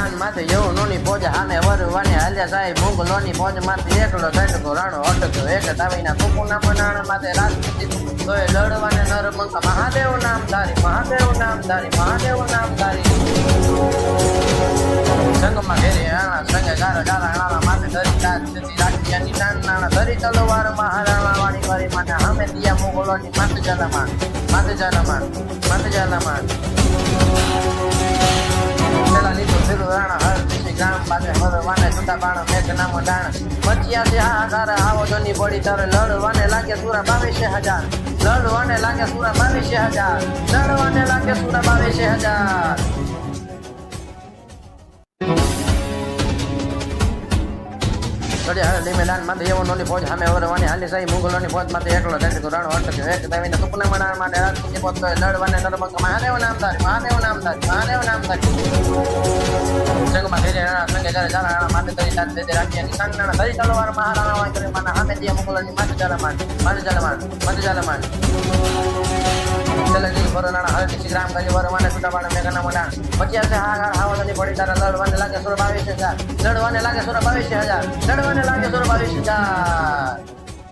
દાન માથે એવું નોની ફોજ હામે વરવાની હાલ્યા સાહેબ મુગલોની ફોજ માંથી એકલો ઝટકો રાણો અટક્યો એક દાવીના કુકુના બનાણ માથે રાજપૂતી તોય લડવાને નરમંક મહાદેવ નામધારી મહાદેવ નામધારી મહાદેવ નામધારી સંગમાં ઘેરી રાણા સંગે ગારો ડાલા રાણા માથે ધરી રાત જતી રાખી એની નાન નાણા ધરી તલવાર મહારાણા વાળી વાળી માને હામે દિયા મુગલોની માથે જલામાન માથે જલામાન માથે જલામાન પેલા લીધું ફેરું રાણા હર દિશી ગામ પાસે મરવાને છૂટા બાણ મેઘ નામો ડાણ મચિયા છે હાહાકાર આવો જોની પડી તારે લડવાને લાગે સુરા 22,000 લડવાને લાગે સુરા 22,000 લડવાને લાગે સુરા 22,000 મેદાન માં એવો નોની ફોજ સામે વરવાની હાલી સાઈ મુગલોની ફોજ માંથી એકલો ઝટકો રાણો અટક્યો એક દાવીના સુપના મનાર માટે રાજપૂતી ફોજ તો લડવાને નરમંક મહાદેવ નામધારી મહાદેવ નામધારી મહાદેવ નામધારી સંગમાં ઘેરે રાણા સંગે ઘરે જારા રાણા માથે ધરી દાંત દે રાખી અને કાંગના ધરી તલવાર મહારાણા વાય કરે માના સામે દિયા મુગલોની માથે જલમાન માથે જલમાન માથે જલમાન ચલગી ભરનાણા હરતી શ્રીરામ ગલી વરવાને છૂટાબાણ મેઘના મોડાણ મચિયા છે હાહાકાર હાવલની પડી તારા લડવાને લાગે 22,000 લડવાને લાગે 22,000 લડવાને લાગે 22,000